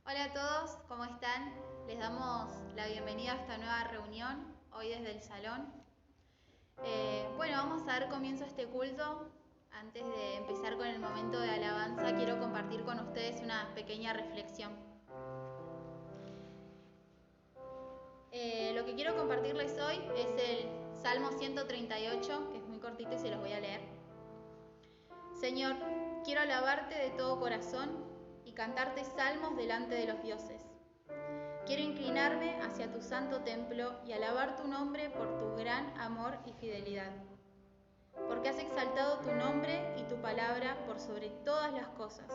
Hola a todos, ¿cómo están? Les damos la bienvenida a esta nueva reunión, hoy desde el salón. Vamos a dar comienzo a este culto. Antes de empezar con el momento de alabanza, quiero compartir con ustedes una pequeña reflexión. Lo que quiero compartirles hoy es el Salmo 138, que es muy cortito y se los voy a leer. Señor, quiero alabarte de todo corazón y cantarte salmos delante de los dioses. Quiero inclinarme hacia tu santo templo y alabar tu nombre por tu gran amor y fidelidad. Porque has exaltado tu nombre y tu palabra por sobre todas las cosas.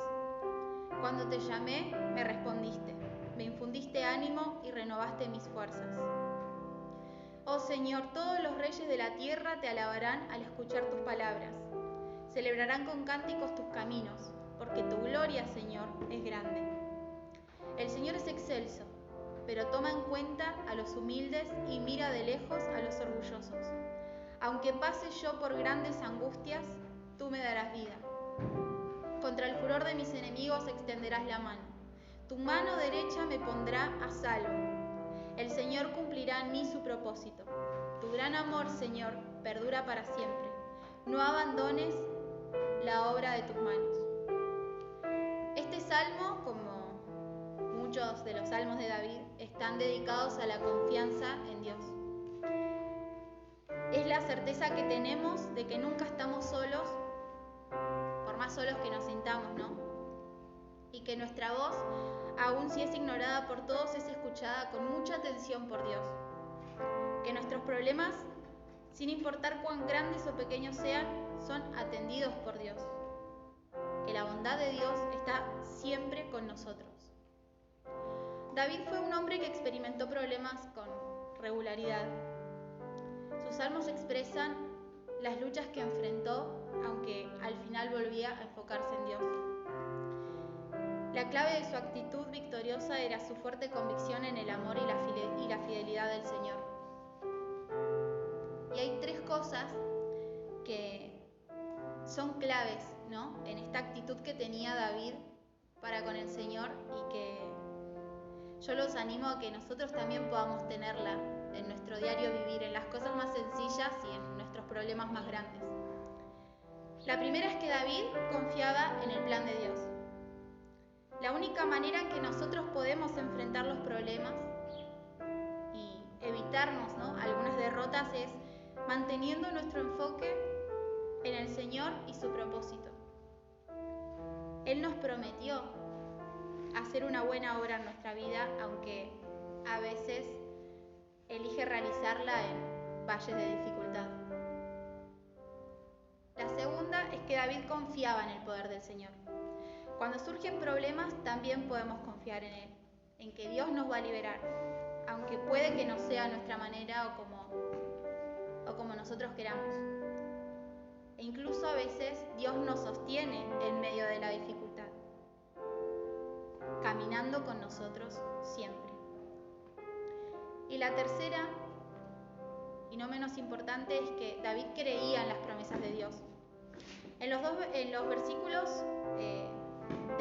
Cuando te llamé, me respondiste, me infundiste ánimo y renovaste mis fuerzas. Oh Señor, todos los reyes de la tierra te alabarán al escuchar tus palabras. Celebrarán con cánticos tus caminos, porque tu gloria, Señor, es grande. El Señor es excelso, pero toma en cuenta a los humildes y mira de lejos a los orgullosos. Aunque pase yo por grandes angustias, tú me darás vida. Contra el furor de mis enemigos extenderás la mano. Tu mano derecha me pondrá a salvo. El Señor cumplirá en mí su propósito. Tu gran amor, Señor, perdura para siempre. No abandones la obra de tus manos. Este salmo, como muchos de los salmos de David, están dedicados a la confianza en Dios. Es la certeza que tenemos de que nunca estamos solos, por más solos que nos sintamos, ¿no? Y que nuestra voz, aun si es ignorada por todos, es escuchada con mucha atención por Dios. Que nuestros problemas, sin importar cuán grandes o pequeños sean, son atendidos por Dios. Que la bondad de Dios está siempre con nosotros. David fue un hombre que experimentó problemas con regularidad. Sus salmos expresan las luchas que enfrentó, aunque al final volvía a enfocarse en Dios. La clave de su actitud victoriosa era su fuerte convicción en el amor y la fidelidad del Señor. Y hay tres cosas que son claves, ¿no?, en esta actitud que tenía David para con el Señor, y que yo los animo a que nosotros también podamos tenerla en nuestro diario vivir, en las cosas más sencillas y en nuestros problemas más grandes. La primera es que David confiaba en el plan de Dios. La única manera en que nosotros podemos enfrentar los problemas y evitarnos, ¿no?, algunas derrotas es manteniendo nuestro enfoque en el Señor y su propósito. Él nos prometió hacer una buena obra en nuestra vida, aunque a veces elige realizarla en valles de dificultad. La segunda es que David confiaba en el poder del Señor. Cuando surgen problemas, también podemos confiar en Él, en que Dios nos va a liberar, aunque puede que no sea a nuestra manera o como nosotros queramos. E incluso a veces Dios nos sostiene en medio de la dificultad, caminando con nosotros siempre. Y la tercera, y no menos importante, es que David creía en las promesas de Dios. En los versículos de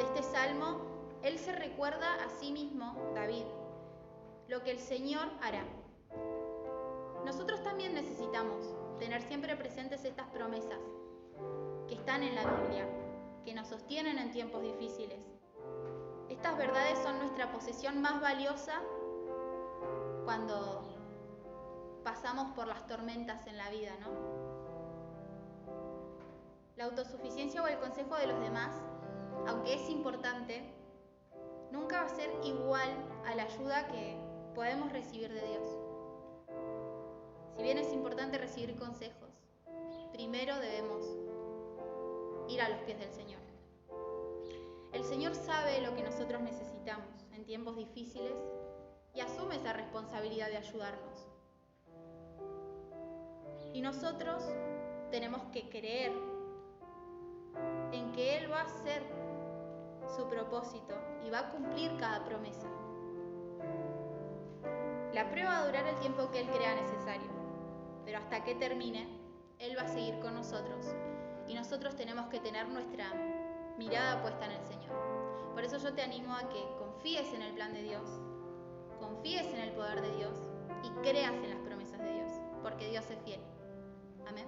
este salmo, él se recuerda a sí mismo, David, lo que el Señor hará. Nosotros también necesitamos tener siempre presentes estas promesas que están en la Biblia, que nos sostienen en tiempos difíciles. Estas verdades son nuestra posesión más valiosa cuando pasamos por las tormentas en la vida, ¿no? La autosuficiencia o el consejo de los demás, aunque es importante, nunca va a ser igual a la ayuda que podemos recibir de Dios. Si bien es importante recibir consejos, primero debemos ir a los pies del Señor. El Señor sabe lo que nosotros necesitamos en tiempos difíciles y asume esa responsabilidad de ayudarnos. Y nosotros tenemos que creer en que Él va a hacer su propósito y va a cumplir cada promesa. La prueba va a durar el tiempo que Él crea necesario, pero hasta que termine, Él va a seguir con nosotros y nosotros tenemos que tener nuestra mirada puesta en el Señor. Por eso yo te animo a que confíes en el plan de Dios, confíes en el poder de Dios y creas en las promesas de Dios, porque Dios es fiel. Amén.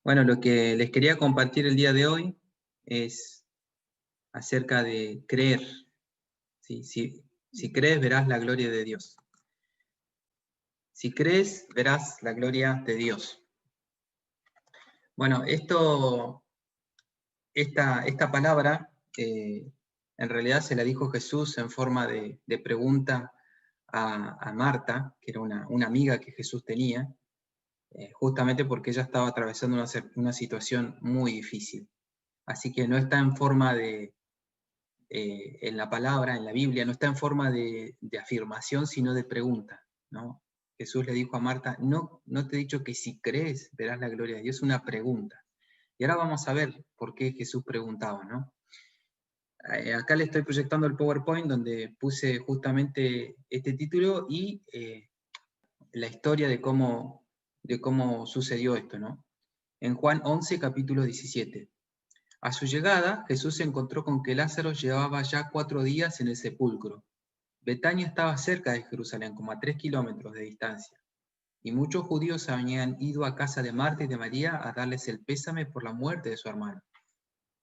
Bueno, lo que les quería compartir el día de hoy es acerca de creer. ¿Sí? Si crees, verás la gloria de Dios. Si crees, verás la gloria de Dios. Bueno, esta palabra en realidad se la dijo Jesús en forma de pregunta a Marta, que era una amiga que Jesús tenía, justamente porque ella estaba atravesando una situación muy difícil. Así que no está en forma en la palabra, en la Biblia, no está en forma de afirmación, sino de pregunta, ¿no? Jesús le dijo a Marta, no te he dicho que si crees verás la gloria de Dios, es una pregunta. Y ahora vamos a ver por qué Jesús preguntaba, ¿no? Acá le estoy proyectando el PowerPoint donde puse justamente este título y la historia de cómo sucedió esto, ¿no? En Juan 11, capítulo 17. A su llegada, Jesús se encontró con que Lázaro llevaba ya 4 días en el sepulcro. Betania estaba cerca de Jerusalén, como a 3 kilómetros de distancia, y muchos judíos habían ido a casa de Marta y de María a darles el pésame por la muerte de su hermano.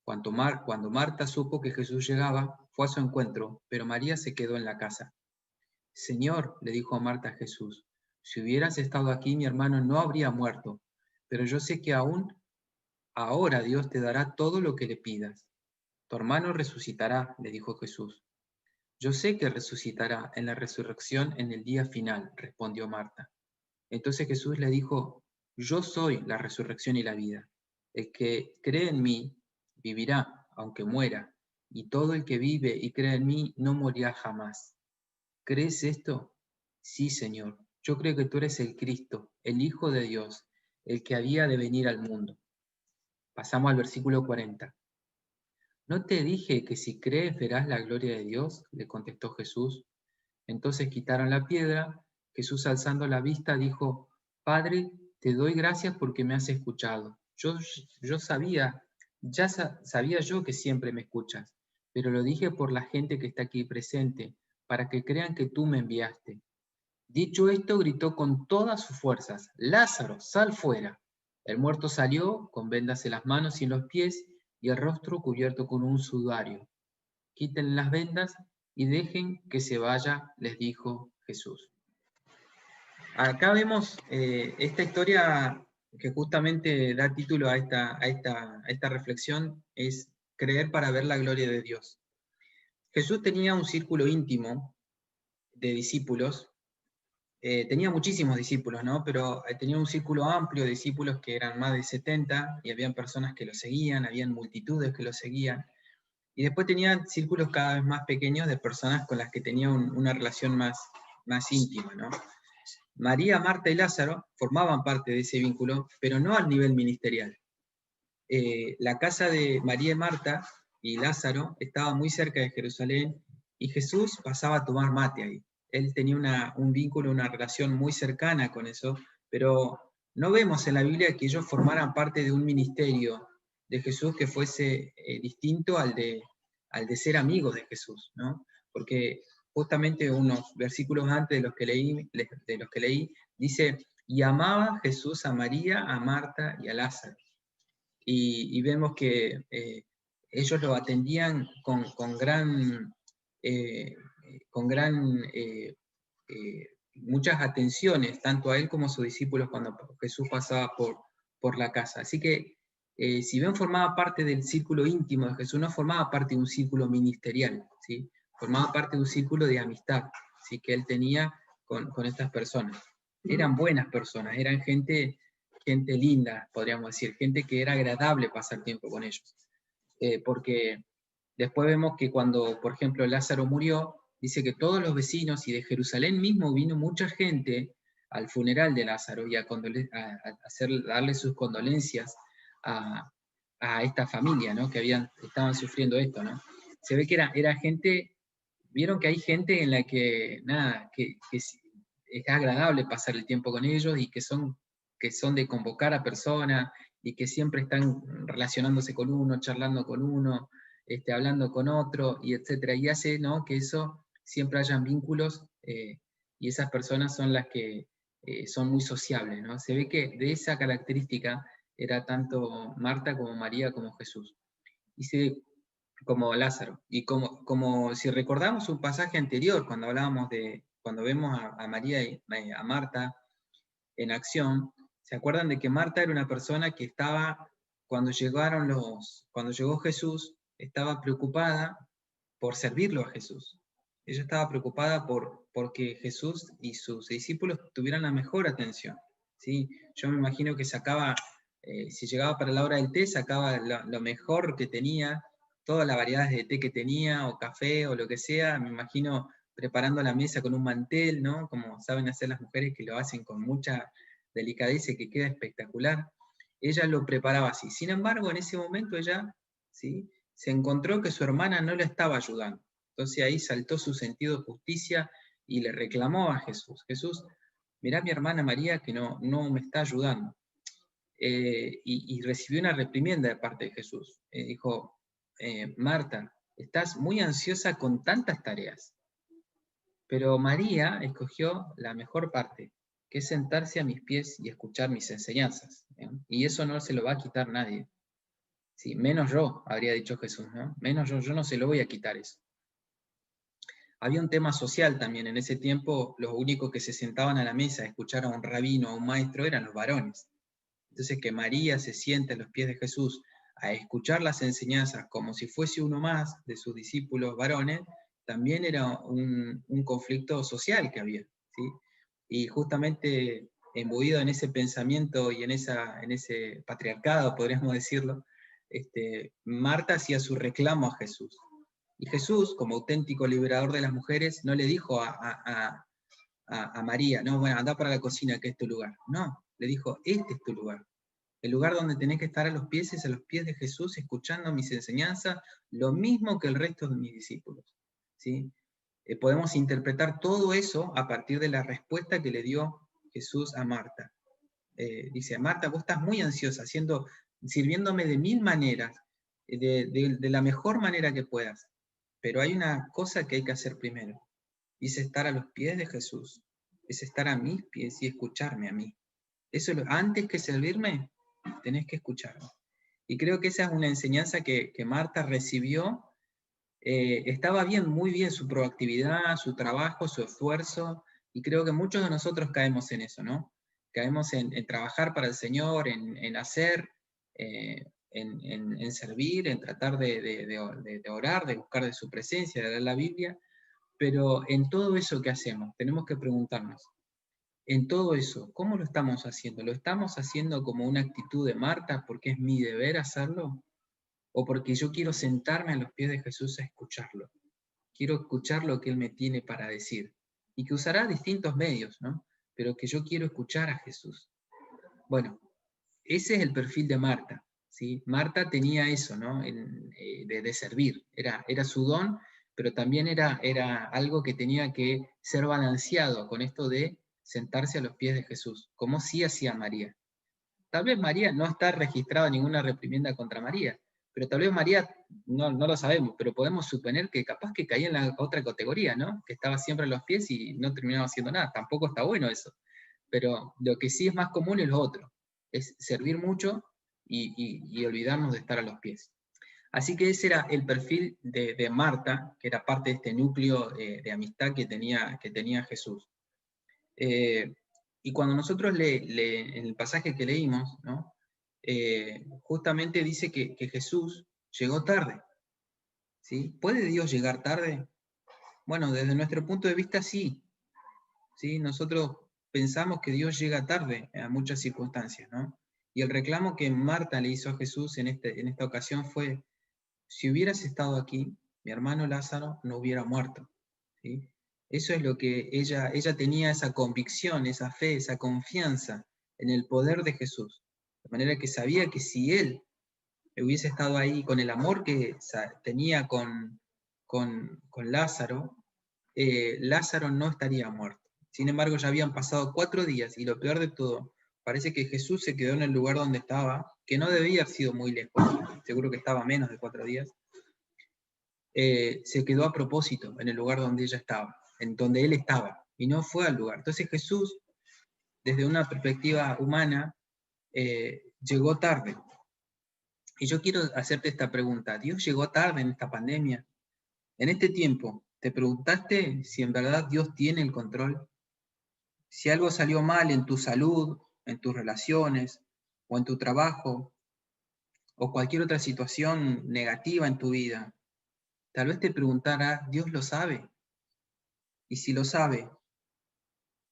Cuando Marta supo que Jesús llegaba, fue a su encuentro, pero María se quedó en la casa. Señor, le dijo a Marta a Jesús, si hubieras estado aquí, mi hermano no habría muerto, pero yo sé que aún ahora Dios te dará todo lo que le pidas. Tu hermano resucitará, le dijo Jesús. Yo sé que resucitará en la resurrección en el día final, respondió Marta. Entonces Jesús le dijo, yo soy la resurrección y la vida. El que cree en mí vivirá, aunque muera, y todo el que vive y cree en mí no morirá jamás. ¿Crees esto? Sí, Señor. Yo creo que tú eres el Cristo, el Hijo de Dios, el que había de venir al mundo. Pasamos al versículo 40. ¿No te dije que si crees verás la gloria de Dios? Le contestó Jesús. Entonces quitaron la piedra. Jesús, alzando la vista, dijo, Padre, te doy gracias porque me has escuchado. Sabía yo que siempre me escuchas, pero lo dije por la gente que está aquí presente, para que crean que tú me enviaste. Dicho esto, gritó con todas sus fuerzas, Lázaro, sal fuera. El muerto salió, con vendas en las manos y en los pies, y el rostro cubierto con un sudario. Quiten las vendas y dejen que se vaya, les dijo Jesús. Acá vemos esta historia que justamente da título a esta reflexión, es creer para ver la gloria de Dios. Jesús tenía un círculo íntimo de discípulos, tenía muchísimos discípulos, ¿no? Pero tenía un círculo amplio de discípulos que eran más de 70 y habían personas que lo seguían, habían multitudes que lo seguían. Y después tenía círculos cada vez más pequeños de personas con las que tenía una relación más íntima, ¿no? María, Marta y Lázaro formaban parte de ese vínculo, pero no al nivel ministerial. La casa de María y Marta y Lázaro estaba muy cerca de Jerusalén y Jesús pasaba a tomar mate ahí. Él tenía un vínculo, una relación muy cercana con eso, pero no vemos en la Biblia que ellos formaran parte de un ministerio de Jesús que fuese distinto al de ser amigos de Jesús, ¿no? Porque justamente unos versículos antes de los que leí, dice, y amaba Jesús a María, a Marta y a Lázaro. Y vemos que ellos lo atendían con muchas atenciones, tanto a él como a sus discípulos cuando Jesús pasaba por la casa. Así que si bien formaba parte del círculo íntimo de Jesús, no formaba parte de un círculo ministerial, ¿sí? Formaba parte de un círculo de amistad, ¿sí? Que él tenía con estas personas. Eran buenas personas, eran gente linda, podríamos decir, gente que era agradable pasar tiempo con ellos. Porque después vemos que cuando, por ejemplo, Lázaro murió, dice que todos los vecinos y de Jerusalén mismo vino mucha gente al funeral de Lázaro y a darle sus condolencias a esta familia, ¿no? Que estaban sufriendo esto, ¿no? Se ve que era gente, vieron que hay gente en la que, es agradable pasar el tiempo con ellos y que son de convocar a personas y que siempre están relacionándose con uno, charlando con uno, hablando con otro, y etcétera, y hace, ¿no?, que eso siempre hayan vínculos, y esas personas son las que son muy sociables, ¿no? Se ve que de esa característica Era tanto Marta como María como Jesús. Como Lázaro. Y como si recordamos un pasaje anterior, cuando hablábamos cuando vemos a María y a Marta en acción, ¿se acuerdan de que Marta era una persona que estaba, cuando llegó Jesús, estaba preocupada por servirlo a Jesús? Ella estaba preocupada porque Jesús y sus discípulos tuvieran la mejor atención, ¿sí? Yo me imagino que sacaba, si llegaba para la hora del té, sacaba lo mejor que tenía, todas las variedades de té que tenía, o café, o lo que sea. Me imagino preparando la mesa con un mantel, ¿no? Como saben hacer las mujeres, que lo hacen con mucha delicadeza y que queda espectacular. Ella lo preparaba así. Sin embargo, en ese momento ella, ¿sí?, se encontró que su hermana no la estaba ayudando. Entonces ahí saltó su sentido de justicia y le reclamó a Jesús: Jesús, mirá a mi hermana María que no me está ayudando. Y recibió una reprimienda de parte de Jesús. Dijo, Marta, estás muy ansiosa con tantas tareas, pero María escogió la mejor parte, que es sentarse a mis pies y escuchar mis enseñanzas. Y eso no se lo va a quitar nadie. Sí, menos yo, habría dicho Jesús, ¿no? Menos yo no se lo voy a quitar eso. Había un tema social también. En ese tiempo, los únicos que se sentaban a la mesa a escuchar a un rabino o a un maestro eran los varones. Entonces, que María se siente a los pies de Jesús a escuchar las enseñanzas como si fuese uno más de sus discípulos varones, también era un conflicto social que había, ¿sí? Y justamente imbuido en ese pensamiento y en ese patriarcado, podríamos decirlo, Marta hacía su reclamo a Jesús. Y Jesús, como auténtico liberador de las mujeres, no le dijo a María, no, bueno, anda para la cocina, que es tu lugar. No, le dijo, este es tu lugar. El lugar donde tenés que estar a los pies es a los pies de Jesús, escuchando mis enseñanzas, lo mismo que el resto de mis discípulos, ¿sí? Podemos interpretar todo eso a partir de la respuesta que le dio Jesús a Marta. Dice, Marta, vos estás muy ansiosa, sirviéndome de 1000 maneras, de la mejor manera que puedas, pero hay una cosa que hay que hacer primero, y es estar a los pies de Jesús, es estar a mis pies y escucharme a mí. Eso, antes que servirme, tenés que escucharme. Y creo que esa es una enseñanza que Marta recibió. Estaba bien, muy bien su proactividad, su trabajo, su esfuerzo, y creo que muchos de nosotros caemos en eso, ¿no? Caemos en trabajar para el Señor, en hacer, en servir, en tratar de orar, de buscar de su presencia, de leer la Biblia, pero en todo eso que hacemos tenemos que preguntarnos, en todo eso, ¿cómo lo estamos haciendo? ¿Lo estamos haciendo como una actitud de Marta porque es mi deber hacerlo? ¿O porque yo quiero sentarme a los pies de Jesús a escucharlo? Quiero escuchar lo que Él me tiene para decir. Y que usará distintos medios, ¿no? Pero que yo quiero escuchar a Jesús. Bueno, ese es el perfil de Marta, ¿sí? Marta tenía eso, ¿no? De servir. Era su don, pero también era algo que tenía que ser balanceado con esto de sentarse a los pies de Jesús, como sí hacía María. Tal vez María no está registrada ninguna reprimienda contra María, pero tal vez María, no lo sabemos, pero podemos suponer que capaz que caía en la otra categoría, ¿no? Que estaba siempre a los pies y no terminaba haciendo nada. Tampoco está bueno eso. Pero lo que sí es más común es lo otro, es servir mucho y olvidarnos de estar a los pies. Así que ese era el perfil de Marta, que era parte de este núcleo de amistad que tenía Jesús. Y cuando nosotros en el pasaje que leímos, ¿no? Justamente dice que Jesús llegó tarde, ¿sí? ¿Puede Dios llegar tarde? Bueno, desde nuestro punto de vista sí, ¿sí? Nosotros pensamos que Dios llega tarde a muchas circunstancias, ¿no? Y el reclamo que Marta le hizo a Jesús en esta ocasión fue, si hubieras estado aquí, mi hermano Lázaro no hubiera muerto, ¿sí? Eso es lo que ella tenía, esa convicción, esa fe, esa confianza en el poder de Jesús. De manera que sabía que si él hubiese estado ahí con el amor que tenía con Lázaro, Lázaro no estaría muerto. Sin embargo, ya habían pasado 4 días y lo peor de todo, parece que Jesús se quedó en el lugar donde estaba, que no debía haber sido muy lejos, seguro que estaba menos de 4 días, se quedó a propósito en el lugar donde ella estaba, en donde él estaba, y no fue al lugar. Entonces Jesús, desde una perspectiva humana, llegó tarde. Y yo quiero hacerte esta pregunta. ¿Dios llegó tarde en esta pandemia? En este tiempo, ¿te preguntaste si en verdad Dios tiene el control? Si algo salió mal en tu salud, en tus relaciones, o en tu trabajo, o cualquier otra situación negativa en tu vida, tal vez te preguntarás, ¿Dios lo sabe? Y si lo sabe,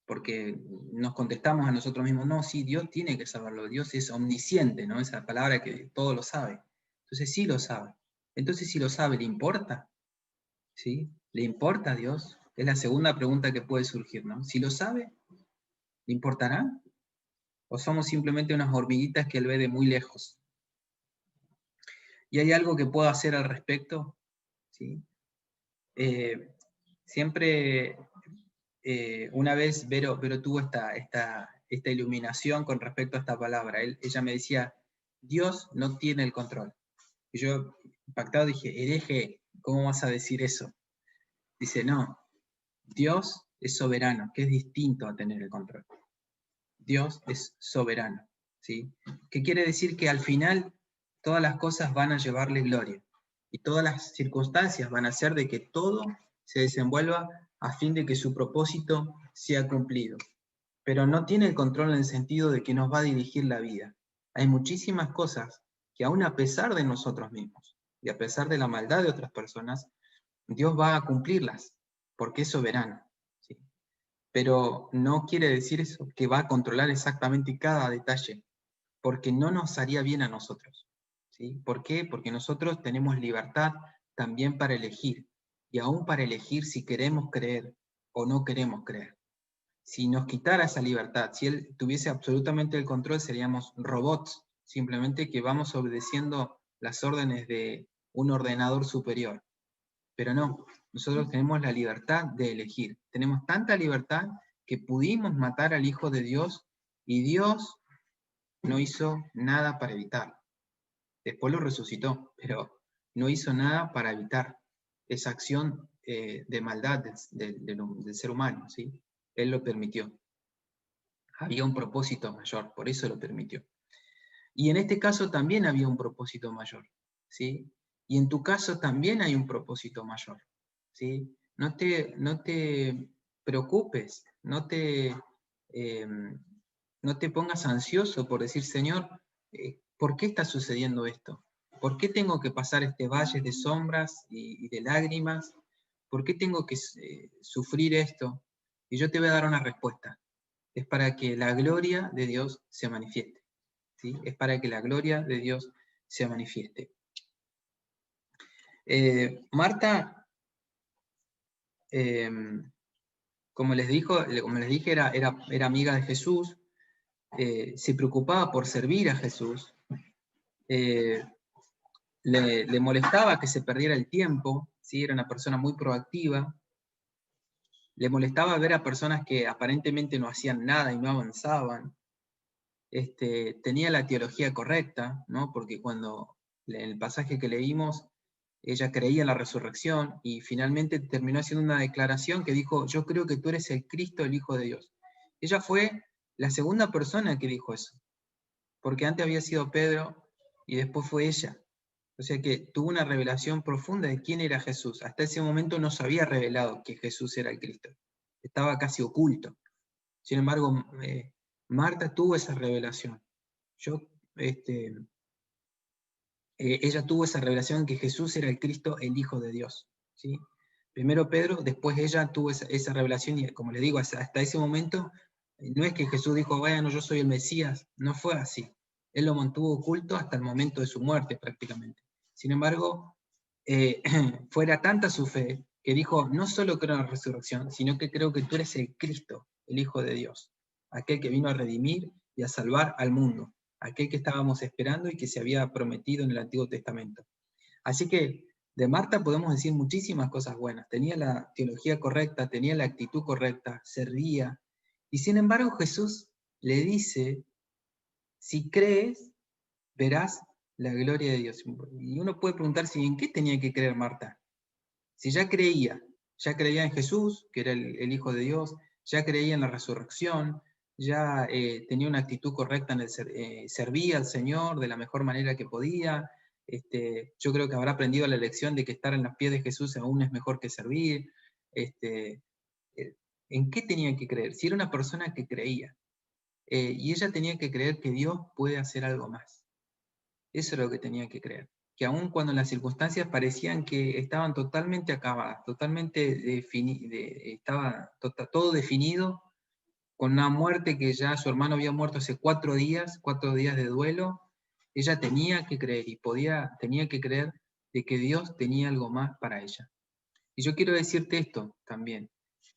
porque nos contestamos a nosotros mismos, no, sí, Dios tiene que saberlo, Dios es omnisciente, ¿no? Esa palabra que todo lo sabe. Entonces sí lo sabe. Entonces si lo sabe, ¿le importa? ¿Sí? ¿Le importa a Dios? Es la segunda pregunta que puede surgir, ¿no? Si lo sabe, ¿le importará? ¿O somos simplemente unas hormiguitas que Él ve de muy lejos? ¿Y hay algo que puedo hacer al respecto? ¿Sí? Siempre, una vez Vero tuvo esta iluminación con respecto a esta palabra. Ella me decía, Dios no tiene el control. Y yo, impactado, dije, hereje, ¿cómo vas a decir eso? Dice, no, Dios es soberano, que es distinto a tener el control. Dios es soberano, ¿sí? ¿Qué quiere decir? Que al final todas las cosas van a llevarle gloria y todas las circunstancias van a hacer de que todo se desenvuelva a fin de que su propósito sea cumplido. Pero no tiene el control en el sentido de que nos va a dirigir la vida. Hay muchísimas cosas que aún a pesar de nosotros mismos y a pesar de la maldad de otras personas, Dios va a cumplirlas porque es soberano, ¿sí? Pero no quiere decir eso que va a controlar exactamente cada detalle, porque no nos haría bien a nosotros, ¿sí? ¿Por qué? Porque nosotros tenemos libertad también para elegir, y aún para elegir si queremos creer o no queremos creer. Si nos quitara esa libertad, si Él tuviese absolutamente el control, seríamos robots, simplemente que vamos obedeciendo las órdenes de un ordenador superior. Pero no, nosotros tenemos la libertad de elegir. Tenemos tanta libertad que pudimos matar al Hijo de Dios y Dios no hizo nada para evitarlo. Después lo resucitó, pero no hizo nada para evitar esa acción de maldad del ser humano, ¿sí? Él lo permitió. Había un propósito mayor, por eso lo permitió. Y en este caso también había un propósito mayor, ¿sí? Y en tu caso también hay un propósito mayor, ¿sí? No te preocupes, no te pongas ansioso por decir, Señor, ¿por qué está sucediendo esto? ¿Por qué tengo que pasar este valle de sombras y de lágrimas? ¿Por qué tengo que sufrir esto? Y yo te voy a dar una respuesta. Es para que la gloria de Dios se manifieste, ¿sí? Es para que la gloria de Dios se manifieste. Marta, como les dije, era amiga de Jesús, se preocupaba por servir a Jesús, le molestaba que se perdiera el tiempo, ¿sí? Era una persona muy proactiva, le molestaba ver a personas que aparentemente no hacían nada y no avanzaban. Tenía la teología correcta, ¿no? Porque cuando en el pasaje que leímos, ella creía en la resurrección y finalmente terminó haciendo una declaración que dijo, yo creo que tú eres el Cristo, el Hijo de Dios. Ella fue la segunda persona que dijo eso, porque antes había sido Pedro y después fue ella. O sea que tuvo una revelación profunda de quién era Jesús. Hasta ese momento no se había revelado que Jesús era el Cristo. Estaba casi oculto. Sin embargo, Marta tuvo esa revelación. Ella tuvo esa revelación que Jesús era el Cristo, el Hijo de Dios, ¿sí? Primero Pedro, después ella tuvo esa revelación y como le digo, hasta ese momento no es que Jesús dijo, bueno, yo soy el Mesías, no fue así. Él lo mantuvo oculto hasta el momento de su muerte prácticamente. Sin embargo, fuera tanta su fe que dijo, no solo creo en la resurrección, sino que creo que tú eres el Cristo, el Hijo de Dios, aquel que vino a redimir y a salvar al mundo, aquel que estábamos esperando y que se había prometido en el Antiguo Testamento. Así que de Marta podemos decir muchísimas cosas buenas. Tenía la teología correcta, tenía la actitud correcta, se ría. Y sin embargo Jesús le dice, si crees, verás la gloria de Dios. Y uno puede preguntarse, ¿en qué tenía que creer Marta? Si ya creía en Jesús, que era el Hijo de Dios, ya creía en la resurrección, ya tenía una actitud correcta en servía al Señor de la mejor manera que podía. Yo creo que habrá aprendido la lección de que estar en los pies de Jesús aún es mejor que servir. Eh, ¿En qué tenía que creer? Si era una persona que creía. Y ella tenía que creer que Dios puede hacer algo más. Eso es lo que tenía que creer. Que aun cuando las circunstancias parecían que estaban totalmente acabadas, totalmente estaba todo definido, con una muerte que ya su hermano había muerto hace 4 días de duelo, ella tenía que creer y tenía que creer de que Dios tenía algo más para ella. Y yo quiero decirte esto también.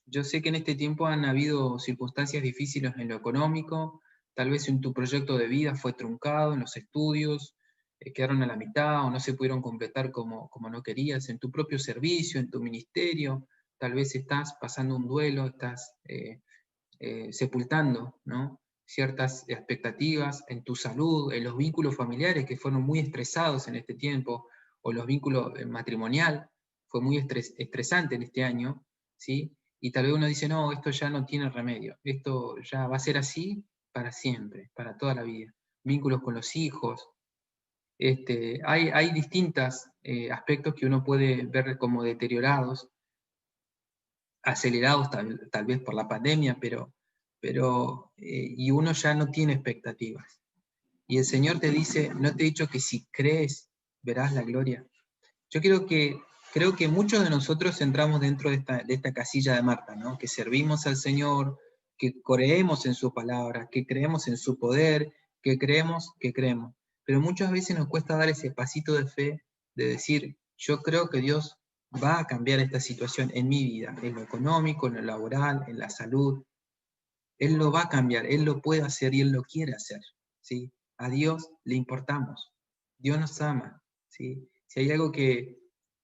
Yo sé que en este tiempo han habido circunstancias difíciles en lo económico, tal vez en tu proyecto de vida fue truncado, en los estudios, quedaron a la mitad o no se pudieron completar como no querías, en tu propio servicio, en tu ministerio, tal vez estás pasando un duelo, estás sepultando, ¿no?, ciertas expectativas en tu salud, en los vínculos familiares que fueron muy estresados en este tiempo, o los vínculos matrimonial, fue muy estresante en este año, ¿sí? Y tal vez uno dice, no, esto ya no tiene remedio, esto ya va a ser así para siempre, para toda la vida. Vínculos con los hijos. Hay distintos aspectos que uno puede ver como deteriorados, acelerados tal vez por la pandemia, y uno ya no tiene expectativas. Y el Señor te dice, no te he dicho que si crees verás la gloria. Yo creo que muchos de nosotros entramos dentro de esta casilla de Marta, ¿no? Que servimos al Señor, que creemos en su palabra, que creemos en su poder, que creemos. Pero muchas veces nos cuesta dar ese pasito de fe, de decir, yo creo que Dios va a cambiar esta situación en mi vida, en lo económico, en lo laboral, en la salud. Él lo va a cambiar, Él lo puede hacer y Él lo quiere hacer, ¿sí? A Dios le importamos, Dios nos ama, ¿sí? Si hay algo que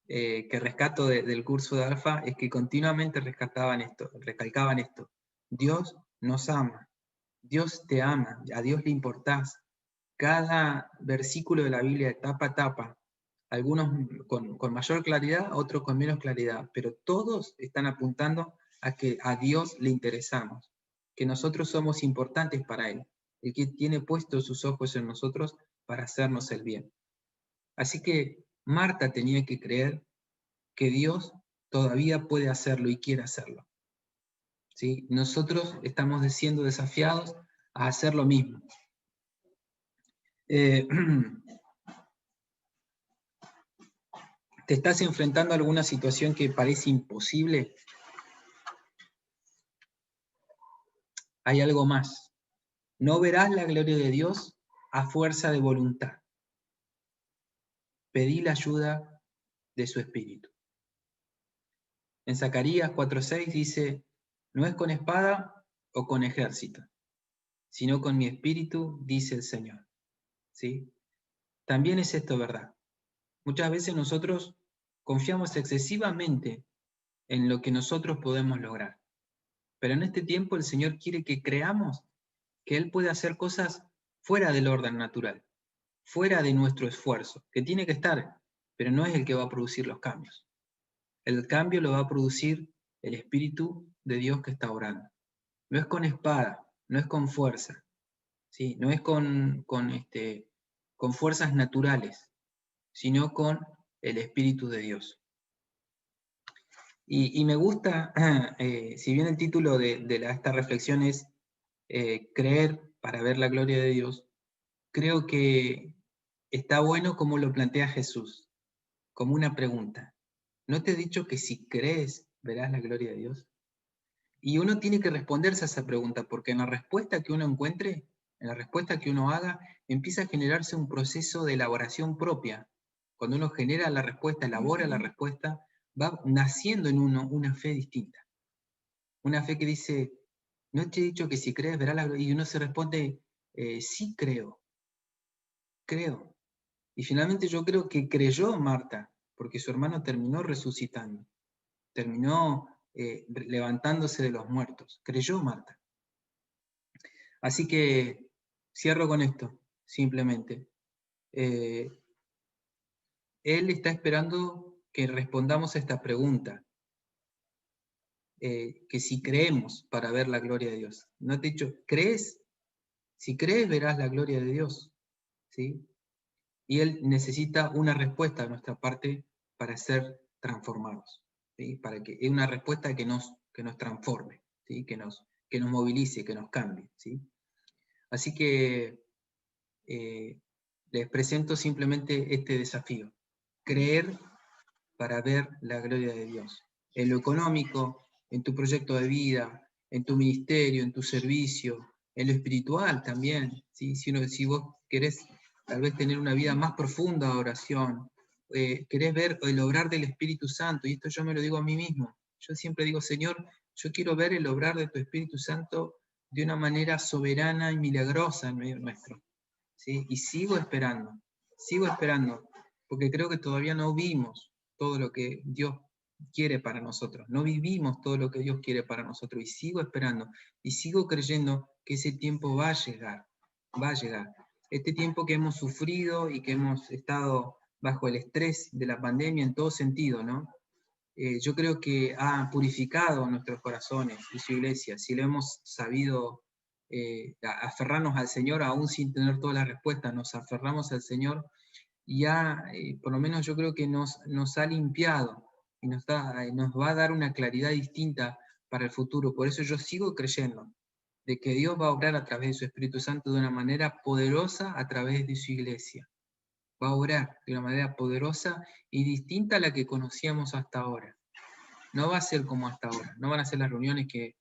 rescato del curso de Alfa es que continuamente recalcaban esto, Dios nos ama, Dios te ama, a Dios le importás. Cada versículo de la Biblia de tapa a tapa, algunos con mayor claridad, otros con menos claridad, pero todos están apuntando a que a Dios le interesamos, que nosotros somos importantes para Él, el que tiene puestos sus ojos en nosotros para hacernos el bien. Así que Marta tenía que creer que Dios todavía puede hacerlo y quiere hacerlo, ¿sí? Nosotros estamos siendo desafiados a hacer lo mismo. ¿Te estás enfrentando a alguna situación que parece imposible? Hay algo más. No verás la gloria de Dios a fuerza de voluntad. Pedí la ayuda de su Espíritu. En Zacarías 4:6 dice, no es con espada o con ejército, sino con mi Espíritu, dice el Señor. ¿Sí? También es esto verdad. Muchas veces nosotros confiamos excesivamente en lo que nosotros podemos lograr. Pero en este tiempo el Señor quiere que creamos que Él puede hacer cosas fuera del orden natural, fuera de nuestro esfuerzo, que tiene que estar, pero no es el que va a producir los cambios. El cambio lo va a producir el Espíritu de Dios que está orando. No es con espada, no es con fuerza, ¿sí? No es con fuerzas naturales, sino con el Espíritu de Dios. Y me gusta, si bien el título de esta reflexión es creer para ver la gloria de Dios, creo que está bueno como lo plantea Jesús, como una pregunta. ¿No te he dicho que si crees verás la gloria de Dios? Y uno tiene que responderse a esa pregunta, porque en la respuesta que uno encuentre, en la respuesta que uno haga, empieza a generarse un proceso de elaboración propia. Cuando uno genera la respuesta, elabora la respuesta, va naciendo en uno una fe distinta. Una fe que dice, no te he dicho que si crees verás la gloria, y uno se responde, sí creo. Y finalmente yo creo que creyó Marta, porque su hermano terminó resucitando, terminó levantándose de los muertos. Creyó Marta. Así que cierro con esto, simplemente. Él está esperando que respondamos a esta pregunta. que si creemos para ver la gloria de Dios. No te he dicho, ¿crees? Si crees, verás la gloria de Dios. ¿Sí? Y Él necesita una respuesta de nuestra parte para ser transformados. ¿Sí? Para que es una respuesta que nos transforme, ¿sí? que nos movilice, que nos cambie. ¿Sí? Así que les presento simplemente este desafío. Creer para ver la gloria de Dios. En lo económico, en tu proyecto de vida, en tu ministerio, en tu servicio, en lo espiritual también. ¿Sí? Si vos querés tal vez tener una vida más profunda de oración, querés ver el obrar del Espíritu Santo, y esto yo me lo digo a mí mismo. Yo siempre digo, Señor, yo quiero ver el obrar de tu Espíritu Santo de una manera soberana y milagrosa en medio nuestro. ¿Sí? Y sigo esperando, porque creo que todavía no vimos todo lo que Dios quiere para nosotros, no vivimos todo lo que Dios quiere para nosotros, y sigo esperando, y sigo creyendo que ese tiempo va a llegar, va a llegar. Este tiempo que hemos sufrido y que hemos estado bajo el estrés de la pandemia en todo sentido, ¿no? Yo creo que ha purificado nuestros corazones y su iglesia, si lo hemos sabido aferrarnos al Señor, aún sin tener todas las respuestas, nos aferramos al Señor, y ya, por lo menos yo creo que nos ha limpiado, y nos va a dar una claridad distinta para el futuro. Por eso yo sigo creyendo de que Dios va a obrar a través de su Espíritu Santo de una manera poderosa a través de su iglesia. Va a obrar de una manera poderosa y distinta a la que conocíamos hasta ahora. No va a ser como hasta ahora, no van a ser las reuniones que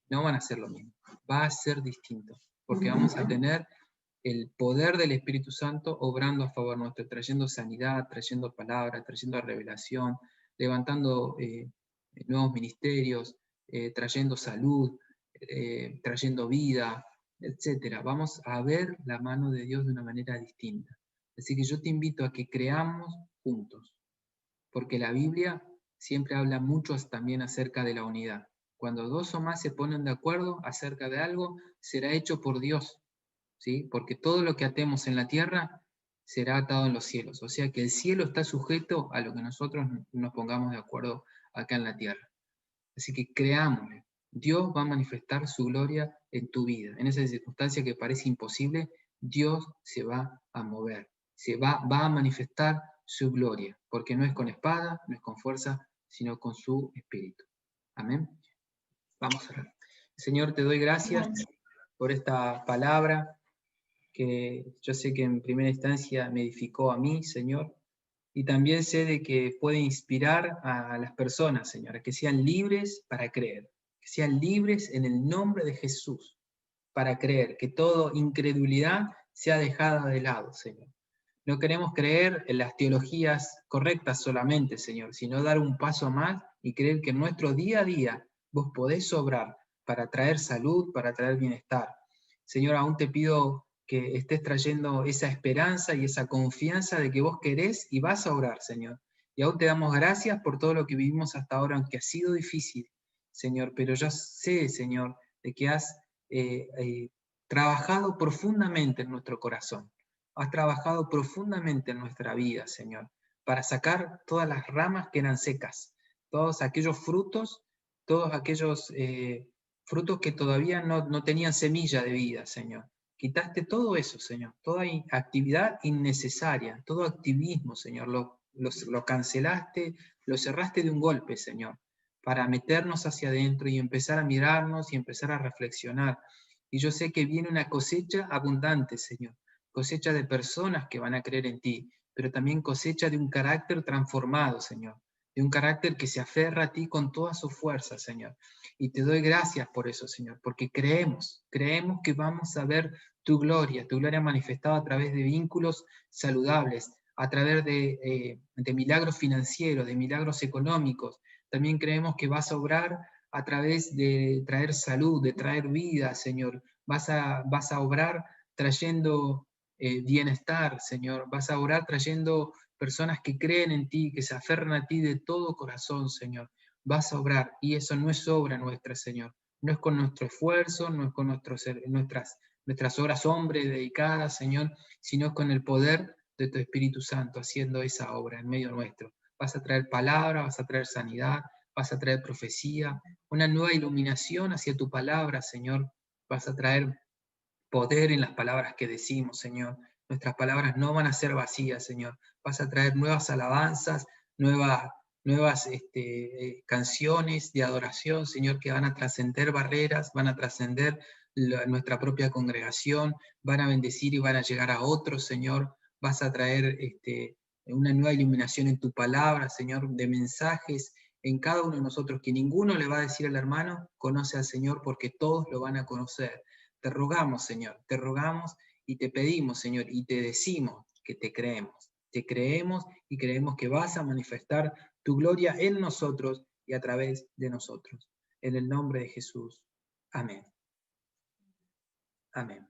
no van a ser lo mismo, va a ser distinto, porque vamos a tener el poder del Espíritu Santo obrando a favor nuestro, trayendo sanidad, trayendo palabra, trayendo revelación, levantando nuevos ministerios, trayendo salud, trayendo vida, etc. Vamos a ver la mano de Dios de una manera distinta. Así que yo te invito a que creamos juntos, porque la Biblia siempre habla mucho también acerca de la unidad. Cuando dos o más se ponen de acuerdo acerca de algo, será hecho por Dios, ¿sí? Porque todo lo que atemos en la tierra será atado en los cielos. O sea que el cielo está sujeto a lo que nosotros nos pongamos de acuerdo acá en la tierra. Así que creámosle. Dios va a manifestar su gloria en tu vida. En esa circunstancia que parece imposible, Dios se va a mover. Va a manifestar su gloria, porque no es con espada, no es con fuerza, sino con su espíritu. Amén. Vamos a orar. Señor, te doy gracias por esta palabra que yo sé que en primera instancia me edificó a mí, Señor, y también sé de que puede inspirar a las personas, Señor, a que sean libres para creer, que sean libres en el nombre de Jesús para creer, que toda incredulidad sea dejada de lado, Señor. No queremos creer en las teologías correctas solamente, Señor, sino dar un paso más y creer que en nuestro día a día vos podés obrar para traer salud, para traer bienestar. Señor, aún te pido que estés trayendo esa esperanza y esa confianza de que vos querés y vas a obrar, Señor. Y aún te damos gracias por todo lo que vivimos hasta ahora, aunque ha sido difícil, Señor, pero yo sé, Señor, de que has trabajado profundamente en nuestro corazón. Has trabajado profundamente en nuestra vida, Señor, para sacar todas las ramas que eran secas, todos aquellos frutos, todos aquellos frutos que todavía no tenían semilla de vida, Señor. Quitaste todo eso, Señor, toda actividad innecesaria, todo activismo, Señor, lo cancelaste, lo cerraste de un golpe, Señor, para meternos hacia adentro y empezar a mirarnos y empezar a reflexionar. Y yo sé que viene una cosecha abundante, Señor, cosecha de personas que van a creer en ti, pero también cosecha de un carácter transformado, Señor, de un carácter que se aferra a ti con toda su fuerza, Señor. Y te doy gracias por eso, Señor, porque creemos que vamos a ver tu gloria manifestada a través de vínculos saludables, a través de milagros financieros, de milagros económicos. También creemos que vas a obrar a través de traer salud, de traer vida, Señor. Vas a obrar trayendo bienestar, Señor. Vas a orar trayendo personas que creen en ti, que se aferran a ti de todo corazón, Señor. Vas a obrar, y eso no es obra nuestra, Señor. No es con nuestro esfuerzo, no es con nuestras horas hombres dedicadas, Señor, sino con el poder de tu Espíritu Santo haciendo esa obra en medio nuestro. Vas a traer palabra, vas a traer sanidad, vas a traer profecía, una nueva iluminación hacia tu palabra, Señor. Vas a traer poder en las palabras que decimos, Señor. Nuestras palabras no van a ser vacías, Señor. Vas a traer nuevas alabanzas, nuevas canciones de adoración, Señor, que van a trascender barreras, van a trascender nuestra propia congregación, van a bendecir y van a llegar a otros, Señor. Vas a traer una nueva iluminación en tu palabra, Señor, de mensajes en cada uno de nosotros, que ninguno le va a decir al hermano, conoce al Señor, porque todos lo van a conocer. Te rogamos, Señor, te rogamos y te pedimos, Señor, y te decimos que te creemos. Te creemos y creemos que vas a manifestar tu gloria en nosotros y a través de nosotros. En el nombre de Jesús. Amén. Amén.